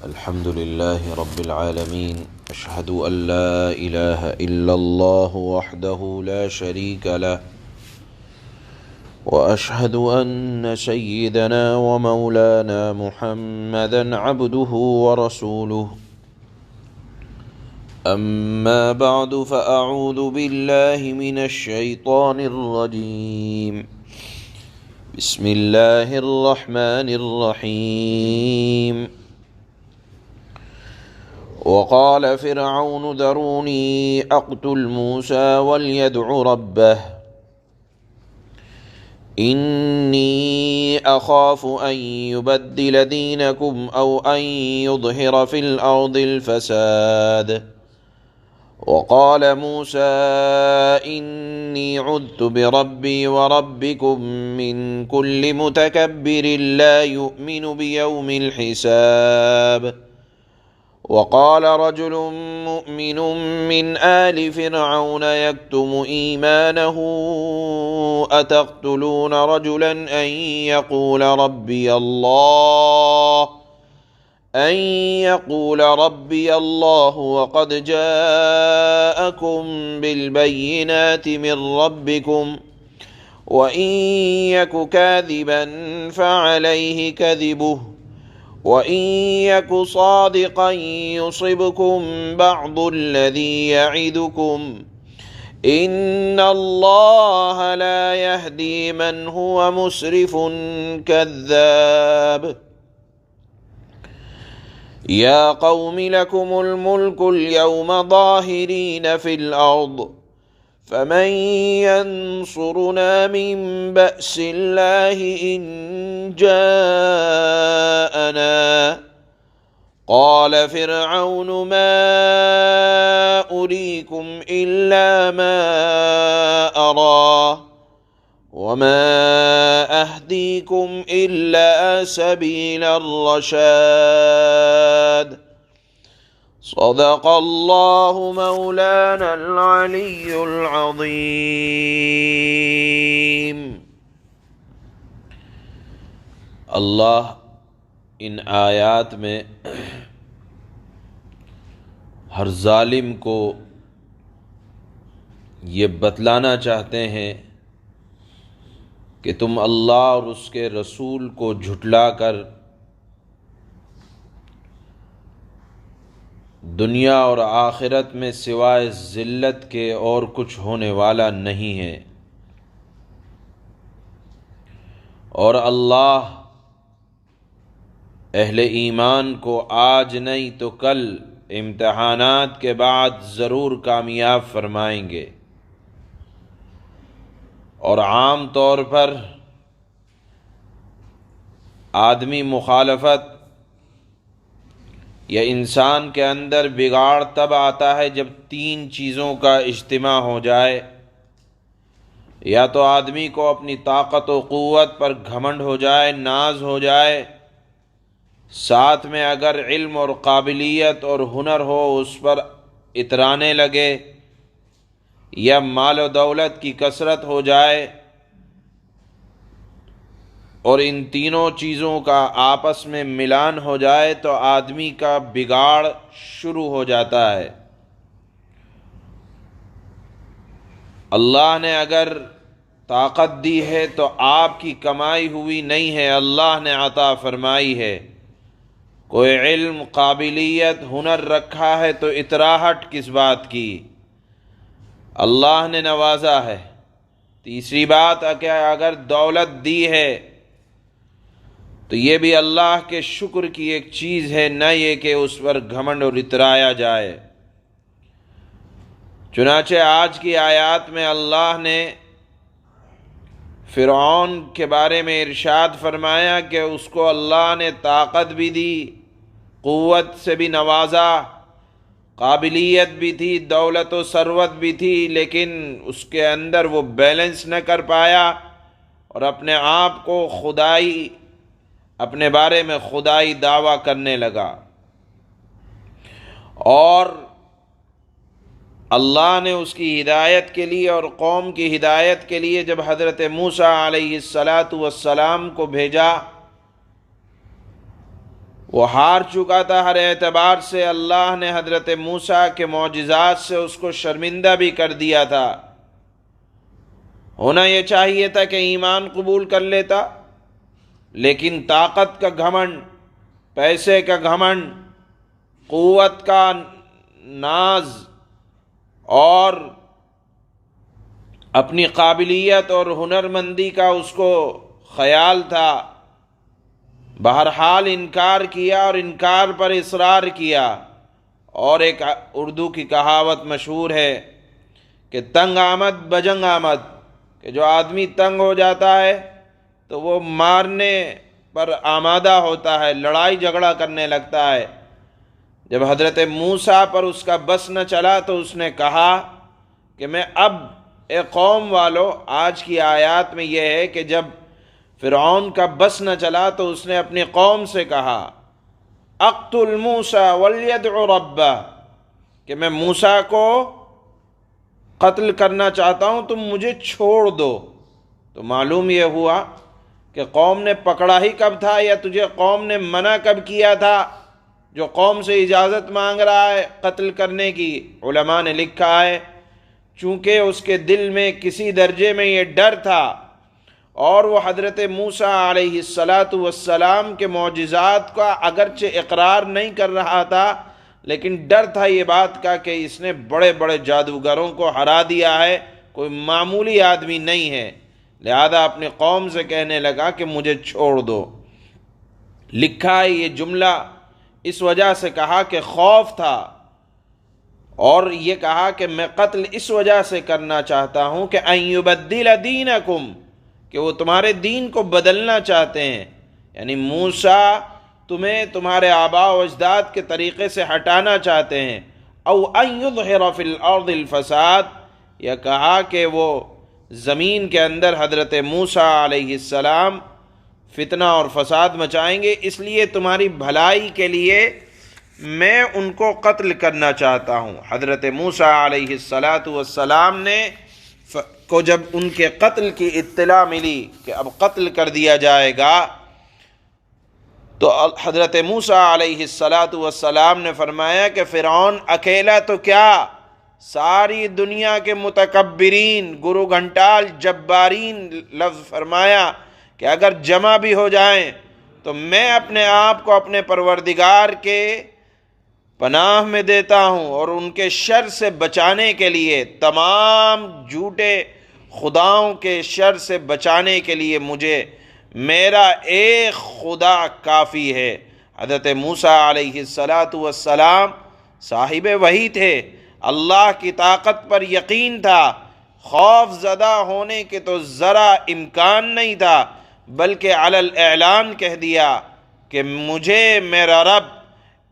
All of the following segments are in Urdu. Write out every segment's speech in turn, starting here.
الحمد لله رب العالمين أشهد أن لا إله إلا الله وحده لا شريك له وأشهد أن سيدنا ومولانا محمدا عبده ورسوله أما بعد فأعوذ بالله من الشيطان الرجيم بسم الله الرحمن الرحيم وقال فرعون ذروني أقتل موسى وليدع ربه إني أخاف أن يبدل دينكم أو أن يظهر في الأرض الفساد وقال موسى إني عذت بربي وربكم من كل متكبر لا يؤمن بيوم الحساب وقال رجل مؤمن من آل فرعون يكتم إيمانه أتقتلون رجلا أن يقول ربي الله وقد جاءكم بالبينات من ربكم وإن يك كاذبا فعليه كذبه وإن يك صادقا يصبكم بعض الذي يعدكم إن الله لا يهدي من هو مسرف كذاب يا قوم لكم الملك اليوم ظاهرين في الأرض فمن ينصرنا من بأس الله إن جاءنا قال فرعون ما أريكم إلا ما أرى وما أهديكم إلا سبيل الرشاد صدق الله مولانا العلي العظيم۔ اللہ ان آیات میں ہر ظالم کو یہ بتلانا چاہتے ہیں کہ تم اللہ اور اس کے رسول کو جھٹلا کر دنیا اور آخرت میں سوائے ذلت کے اور کچھ ہونے والا نہیں ہے، اور اللہ اہل ایمان کو آج نہیں تو کل امتحانات کے بعد ضرور کامیاب فرمائیں گے، اور عام طور پر آدمی مخالفت یا انسان کے اندر بگاڑ تب آتا ہے جب تین چیزوں کا اجتماع ہو جائے، یا تو آدمی کو اپنی طاقت و قوت پر گھمنڈ ہو جائے، ناز ہو جائے، ساتھ میں اگر علم اور قابلیت اور ہنر ہو اس پر اترانے لگے، یا مال و دولت کی کثرت ہو جائے، اور ان تینوں چیزوں کا آپس میں ملان ہو جائے تو آدمی کا بگاڑ شروع ہو جاتا ہے۔ اللہ نے اگر طاقت دی ہے تو آپ کی کمائی ہوئی نہیں ہے، اللہ نے عطا فرمائی ہے۔ کوئی علم، قابلیت، ہنر رکھا ہے تو اتراہٹ کس بات کی؟ اللہ نے نوازا ہے۔ تیسری بات کہ اگر دولت دی ہے تو یہ بھی اللہ کے شکر کی ایک چیز ہے، نہ یہ کہ اس پر گھمنڈ اور اترایا جائے۔ چنانچہ آج کی آیات میں اللہ نے فرعون کے بارے میں ارشاد فرمایا کہ اس کو اللہ نے طاقت بھی دی، قوت سے بھی نوازا، قابلیت بھی تھی، دولت و ثروت بھی تھی، لیکن اس کے اندر وہ بیلنس نہ کر پایا اور اپنے آپ کو اپنے بارے میں خدائی دعویٰ کرنے لگا، اور اللہ نے اس کی ہدایت کے لیے اور قوم کی ہدایت کے لیے جب حضرت موسیٰ علیہ الصلاۃ والسلام کو بھیجا، وہ ہار چکا تھا ہر اعتبار سے، اللہ نے حضرت موسیٰ کے معجزات سے اس کو شرمندہ بھی کر دیا تھا۔ ہونا یہ چاہیے تھا کہ ایمان قبول کر لیتا، لیکن طاقت کا گھمنڈ، پیسے کا گھمنڈ، قوت کا ناز اور اپنی قابلیت اور ہنرمندی کا اس کو خیال تھا، بہرحال انکار کیا اور انکار پر اصرار کیا۔ اور ایک اردو کی کہاوت مشہور ہے کہ تنگ آمد بجنگ آمد، کہ جو آدمی تنگ ہو جاتا ہے تو وہ مارنے پر آمادہ ہوتا ہے، لڑائی جھگڑا کرنے لگتا ہے۔ جب حضرت موسیٰ پر اس کا بس نہ چلا تو اس نے کہا کہ میں اب، اے قوم والو، آج کی آیات میں یہ ہے کہ جب فرعون کا بس نہ چلا تو اس نے اپنی قوم سے کہا اقتل موسیٰ ولیدع ربہ، کہ میں موسیٰ کو قتل کرنا چاہتا ہوں، تم مجھے چھوڑ دو۔ تو معلوم یہ ہوا کہ قوم نے پکڑا ہی کب تھا، یا تجھے قوم نے منع کب کیا تھا جو قوم سے اجازت مانگ رہا ہے قتل کرنے کی؟ علماء نے لکھا ہے چونکہ اس کے دل میں کسی درجے میں یہ ڈر تھا، اور وہ حضرت موسیٰ علیہ السلام کے معجزات کا اگرچہ اقرار نہیں کر رہا تھا، لیکن ڈر تھا یہ بات کا کہ اس نے بڑے بڑے جادوگروں کو ہرا دیا ہے، کوئی معمولی آدمی نہیں ہے، لہذا اپنی قوم سے کہنے لگا کہ مجھے چھوڑ دو۔ لکھا ہے یہ جملہ اس وجہ سے کہا کہ خوف تھا، اور یہ کہا کہ میں قتل اس وجہ سے کرنا چاہتا ہوں کہ ان یبدل دینکم، کہ وہ تمہارے دین کو بدلنا چاہتے ہیں، یعنی موسیٰ تمہیں تمہارے آباء و اجداد کے طریقے سے ہٹانا چاہتے ہیں، او ان یظہر فی الارض الفساد، یا کہا کہ وہ زمین کے اندر حضرت موسیٰ علیہ السلام فتنہ اور فساد مچائیں گے، اس لیے تمہاری بھلائی کے لیے میں ان کو قتل کرنا چاہتا ہوں۔ حضرت موسیٰ علیہ السلام نے کو جب ان کے قتل کی اطلاع ملی کہ اب قتل کر دیا جائے گا، تو حضرت موسیٰ علیہ السلام نے فرمایا کہ فرعون اکیلا تو کیا، ساری دنیا کے متکبرین، گرو گھنٹال، جبارین لفظ فرمایا کہ اگر جمع بھی ہو جائیں تو میں اپنے آپ کو اپنے پروردگار کے پناہ میں دیتا ہوں، اور ان کے شر سے بچانے کے لیے، تمام جھوٹے خداؤں کے شر سے بچانے کے لیے مجھے میرا ایک خدا کافی ہے۔ حضرت موسیٰ علیہ السلام صاحب وحی تھے، اللہ کی طاقت پر یقین تھا، خوف زدہ ہونے کے تو ذرا امکان نہیں تھا، بلکہ علی الاعلان کہہ دیا کہ مجھے میرا رب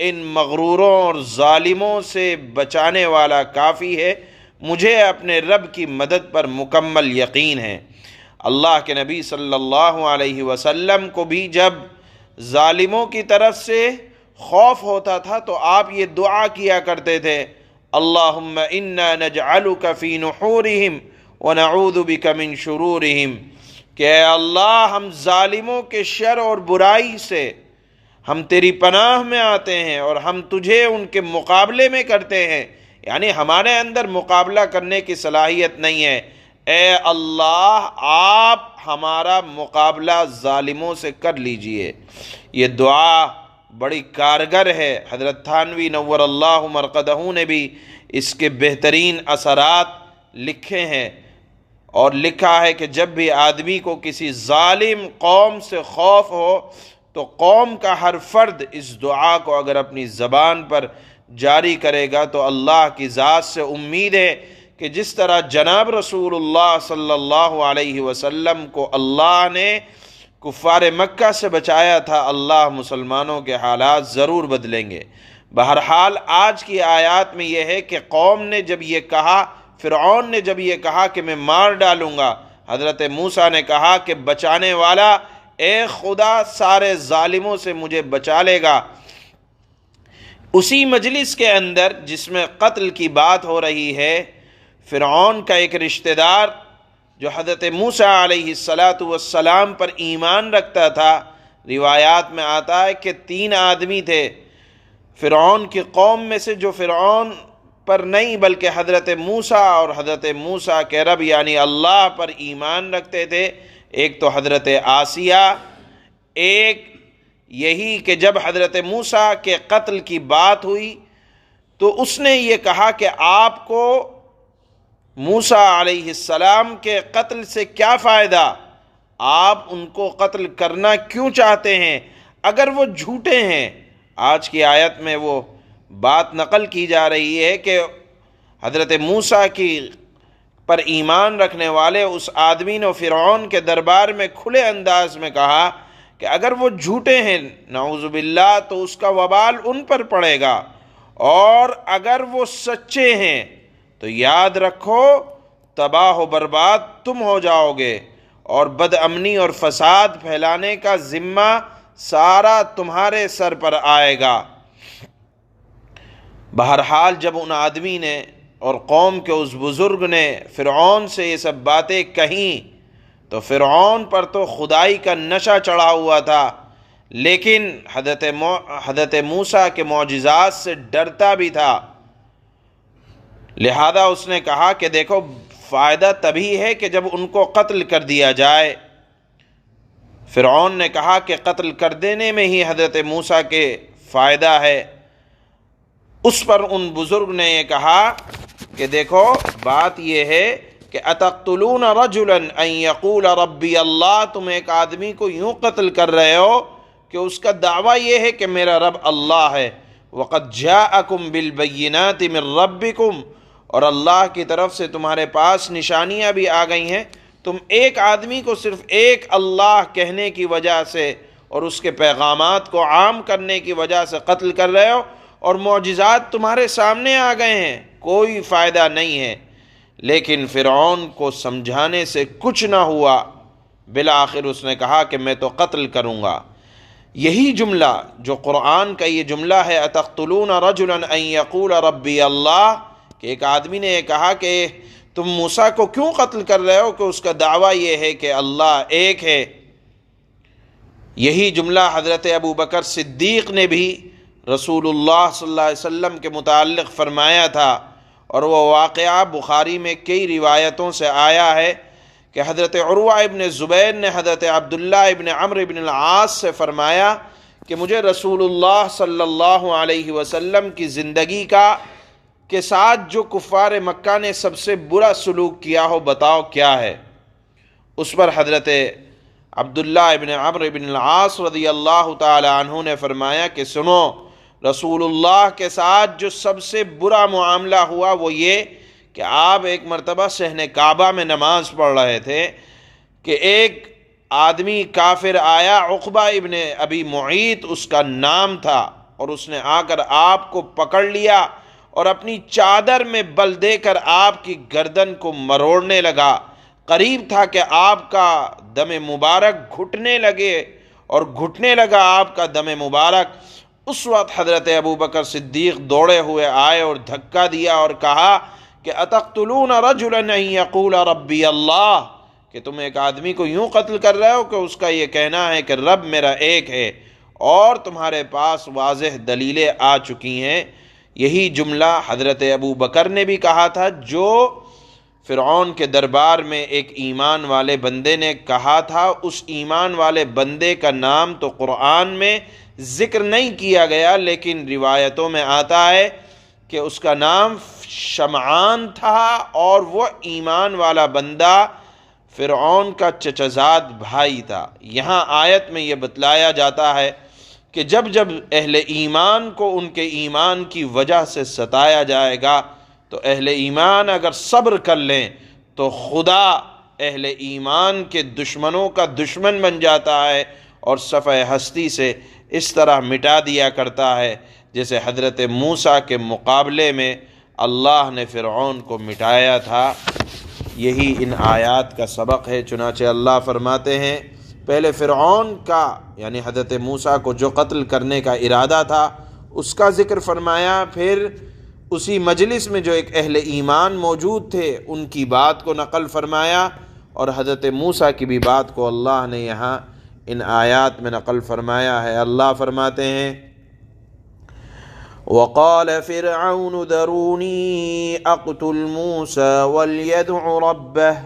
ان مغروروں اور ظالموں سے بچانے والا کافی ہے، مجھے اپنے رب کی مدد پر مکمل یقین ہے۔ اللہ کے نبی صلی اللہ علیہ وسلم کو بھی جب ظالموں کی طرف سے خوف ہوتا تھا تو آپ یہ دعا کیا کرتے تھے، اللہم انا نجعلک فی نحورہم ونعوذ بک من شرورہم، کہ اے اللہ ہم ظالموں کے شر اور برائی سے ہم تیری پناہ میں آتے ہیں، اور ہم تجھے ان کے مقابلے میں کرتے ہیں، یعنی ہمارے اندر مقابلہ کرنے کی صلاحیت نہیں ہے، اے اللہ آپ ہمارا مقابلہ ظالموں سے کر لیجئے۔ یہ دعا بڑی کارگر ہے، حضرت تھانوی نور اللہ مرقدہ نے بھی اس کے بہترین اثرات لکھے ہیں، اور لکھا ہے کہ جب بھی آدمی کو کسی ظالم قوم سے خوف ہو تو قوم کا ہر فرد اس دعا کو اگر اپنی زبان پر جاری کرے گا تو اللہ کی ذات سے امید ہے کہ جس طرح جناب رسول اللہ صلی اللہ علیہ وسلم کو اللہ نے کفار مکہ سے بچایا تھا، اللہ مسلمانوں کے حالات ضرور بدلیں گے۔ بہرحال آج کی آیات میں یہ ہے کہ قوم نے جب یہ کہا، فرعون نے جب یہ کہا کہ میں مار ڈالوں گا، حضرت موسیٰ نے کہا کہ بچانے والا اے خدا سارے ظالموں سے مجھے بچا لے گا۔ اسی مجلس کے اندر جس میں قتل کی بات ہو رہی ہے، فرعون کا ایک رشتہ دار جو حضرت موسیٰ علیہ السلام پر ایمان رکھتا تھا روایات میں آتا ہے کہ 3 آدمی تھے فرعون کی قوم میں سے جو فرعون پر نہیں بلکہ حضرت موسیٰ اور حضرت موسیٰ کے رب یعنی اللہ پر ایمان رکھتے تھے. ایک تو حضرت آسیہ، ایک یہی کہ جب حضرت موسیٰ کے قتل کی بات ہوئی تو اس نے یہ کہا کہ آپ کو موسیٰ علیہ السلام کے قتل سے کیا فائدہ، آپ ان کو قتل کرنا کیوں چاہتے ہیں اگر وہ جھوٹے ہیں. آج کی آیت میں وہ بات نقل کی جا رہی ہے کہ حضرت موسیٰ کی پر ایمان رکھنے والے اس آدمی نے فرعون کے دربار میں کھلے انداز میں کہا کہ اگر وہ جھوٹے ہیں نعوذ باللہ تو اس کا وبال ان پر پڑے گا، اور اگر وہ سچے ہیں تو یاد رکھو تباہ و برباد تم ہو جاؤ گے، اور بد امنی اور فساد پھیلانے کا ذمہ سارا تمہارے سر پر آئے گا. بہرحال جب ان آدمی نے اور قوم کے اس بزرگ نے فرعون سے یہ سب باتیں کہیں تو فرعون پر تو خدائی کا نشہ چڑھا ہوا تھا، لیکن حضرت موسیٰ کے معجزات سے ڈرتا بھی تھا. لہذا اس نے کہا کہ دیکھو فائدہ تبھی ہے کہ جب ان کو قتل کر دیا جائے. فرعون نے کہا کہ قتل کر دینے میں ہی حضرت موسیٰ کے فائدہ ہے. اس پر ان بزرگ نے یہ کہا کہ دیکھو بات یہ ہے کہ اتقتلون رجلا ان یقول ربی اللہ، تم ایک آدمی کو یوں قتل کر رہے ہو کہ اس کا دعویٰ یہ ہے کہ میرا رب اللہ ہے. وقد جاءکم بالبینات من ربکم، اور اللہ کی طرف سے تمہارے پاس نشانیاں بھی آ گئی ہیں. تم ایک آدمی کو صرف ایک اللہ کہنے کی وجہ سے اور اس کے پیغامات کو عام کرنے کی وجہ سے قتل کر رہے ہو، اور معجزات تمہارے سامنے آ گئے ہیں، کوئی فائدہ نہیں ہے. لیکن فرعون کو سمجھانے سے کچھ نہ ہوا، بالآخر اس نے کہا کہ میں تو قتل کروں گا. یہی جملہ جو قرآن کا یہ جملہ ہے اتقتلون رجلا ان یقول ربی اللہ، کہ ایک آدمی نے یہ کہا کہ تم موسیٰ کو کیوں قتل کر رہے ہو کہ اس کا دعویٰ یہ ہے کہ اللہ ایک ہے. یہی جملہ حضرت ابو بکر صدیق نے بھی رسول اللہ صلی اللہ علیہ وسلم کے متعلق فرمایا تھا، اور وہ واقعہ بخاری میں کئی روایتوں سے آیا ہے کہ حضرت عروہ ابن زبیر نے حضرت عبداللہ ابن عمرو ابن العاص سے فرمایا کہ مجھے رسول اللہ صلی اللہ علیہ وسلم کی زندگی کے ساتھ جو کفار مکہ نے سب سے برا سلوک کیا ہو بتاؤ کیا ہے. اس پر حضرت عبداللہ ابن عمرو ابن العاص رضی اللہ تعالی عنہ نے فرمایا کہ سنو، رسول اللہ کے ساتھ جو سب سے برا معاملہ ہوا وہ یہ کہ آپ ایک مرتبہ صحن کعبہ میں نماز پڑھ رہے تھے کہ ایک آدمی کافر آیا، عقبہ ابن ابی معیط اس کا نام تھا، اور اس نے آ کر آپ کو پکڑ لیا اور اپنی چادر میں بل دے کر آپ کی گردن کو مروڑنے لگا. قریب تھا کہ آپ کا دم مبارک گھٹنے لگے، اور گھٹنے لگا آپ کا دم مبارک. اس وقت حضرت ابو بکر صدیق دوڑے ہوئے آئے اور دھکا دیا اور کہا کہ اتقتلون رجلا ان یقول ربی اللہ، کہ تم ایک آدمی کو یوں قتل کر رہے ہو کہ اس کا یہ کہنا ہے کہ رب میرا ایک ہے، اور تمہارے پاس واضح دلیلیں آ چکی ہیں. یہی جملہ حضرت ابو بکر نے بھی کہا تھا جو فرعون کے دربار میں ایک ایمان والے بندے نے کہا تھا. اس ایمان والے بندے کا نام تو قرآن میں ذکر نہیں کیا گیا، لیکن روایتوں میں آتا ہے کہ اس کا نام شمعان تھا، اور وہ ایمان والا بندہ فرعون کا چچزاد بھائی تھا. یہاں آیت میں یہ بتلایا جاتا ہے کہ جب جب اہل ایمان کو ان کے ایمان کی وجہ سے ستایا جائے گا تو اہل ایمان اگر صبر کر لیں تو خدا اہل ایمان کے دشمنوں کا دشمن بن جاتا ہے اور صفحہ ہستی سے اس طرح مٹا دیا کرتا ہے جیسے حضرت موسیٰ کے مقابلے میں اللہ نے فرعون کو مٹایا تھا. یہی ان آیات کا سبق ہے. چنانچہ اللہ فرماتے ہیں پہلے فرعون کا یعنی حضرت موسیٰ کو جو قتل کرنے کا ارادہ تھا اس کا ذکر فرمایا، پھر اسی مجلس میں جو ایک اہل ایمان موجود تھے ان کی بات کو نقل فرمایا، اور حضرت موسیٰ کی بھی بات کو اللہ نے یہاں ان آیات میں نقل فرمایا ہے۔ اللہ فرماتے ہیں وقال فرعون ذروني اقتل موسى وليدع ربه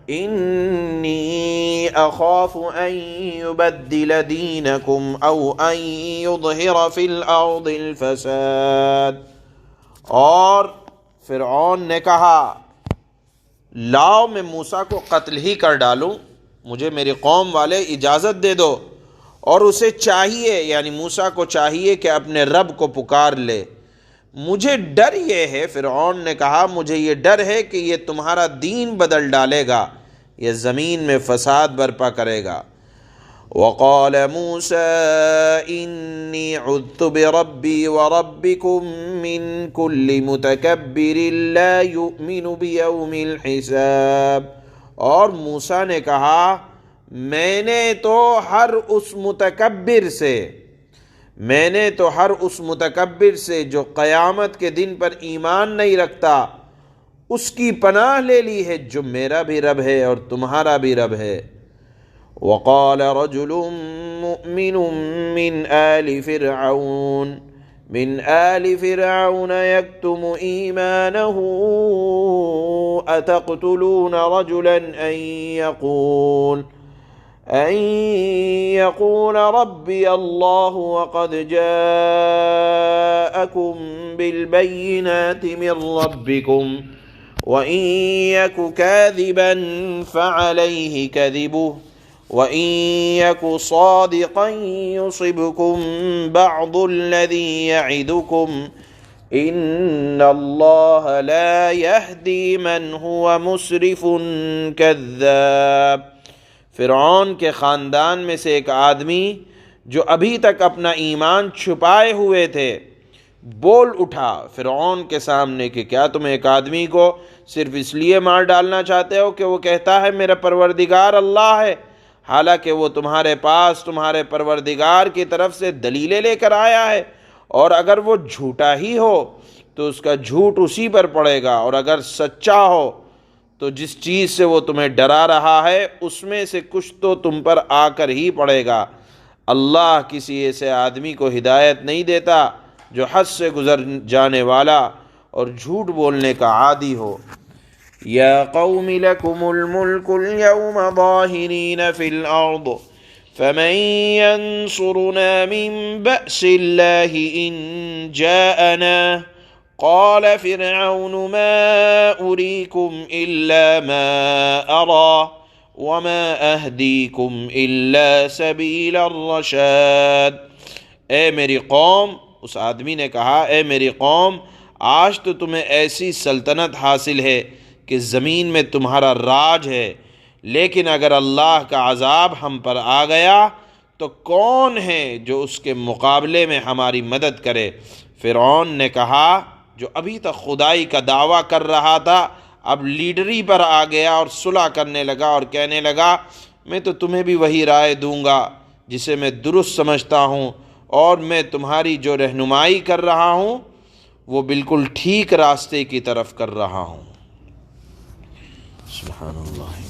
إني أخاف أن يبدل دينكم أو أن يظهر في الأرض الفساد۔ اور فرعون نے کہا لاؤ میں موسیٰ کو قتل ہی کر ڈالوں، مجھے میری قوم والے اجازت دے دو۔ اور اسے چاہیے، یعنی موسیٰ کو چاہیے کہ اپنے رب کو پکار لے۔ مجھے ڈر یہ ہے، فرعون نے کہا مجھے یہ ڈر ہے کہ یہ تمہارا دین بدل ڈالے گا، یہ زمین میں فساد برپا کرے گا۔ وقال موسى إني عذت بربي وربكم من كل متكبر لا يؤمن بيوم الحساب۔ اور موسیٰ نے کہا میں نے تو ہر اس متکبر سے جو قیامت کے دن پر ایمان نہیں رکھتا اس کی پناہ لے لی ہے، جو میرا بھی رب ہے اور تمہارا بھی رب ہے۔ وقال رجل مؤمن من آل فرعون يكتم إيمانه أتقتلون رجلا أن يقول ربي الله وقد جاءكم بالبينات من ربكم وإن يك كاذبا فعليه كذبه وإن يك صادقا يصبكم بعض الذي يعدكم إن الله لا يهدي من هو مسرف كذاب۔ فرعون کے خاندان میں سے ایک آدمی جو ابھی تک اپنا ایمان چھپائے ہوئے تھے بول اٹھا فرعون کے سامنے کہ کیا تم ایک آدمی کو صرف اس لیے مار ڈالنا چاہتے ہو کہ وہ کہتا ہے میرا پروردگار اللہ ہے، حالانکہ وہ تمہارے پاس تمہارے پروردگار کی طرف سے دلیلیں لے کر آیا ہے، اور اگر وہ جھوٹا ہی ہو تو اس کا جھوٹ اسی پر پڑے گا، اور اگر سچا ہو تو جس چیز سے وہ تمہیں ڈرا رہا ہے اس میں سے کچھ تو تم پر آ کر ہی پڑے گا۔ اللہ کسی ایسے آدمی کو ہدایت نہیں دیتا جو حد سے گزر جانے والا اور جھوٹ بولنے کا عادی ہو۔ یا قوم لکم الملک اليوم ظاہرین فی الارض فمن ینصرنا من بأس اللہ ان جاءنا قال فرعون ما أريكم إلا ما أرى وما أهديكم إلا سبيل الرشاد۔ اے میری قوم، اس آدمی نے کہا اے میری قوم، آج تو تمہیں ایسی سلطنت حاصل ہے کہ زمین میں تمہارا راج ہے، لیکن اگر اللہ کا عذاب ہم پر آ گیا تو کون ہے جو اس کے مقابلے میں ہماری مدد کرے؟ فرعون نے کہا جو ابھی تک خدائی کا دعویٰ کر رہا تھا اب لیڈری پر آ گیا اور صلح کرنے لگا اور کہنے لگا میں تو تمہیں بھی وہی رائے دوں گا جسے میں درست سمجھتا ہوں، اور میں تمہاری جو رہنمائی کر رہا ہوں وہ بالکل ٹھیک راستے کی طرف کر رہا ہوں۔ سبحان اللہ۔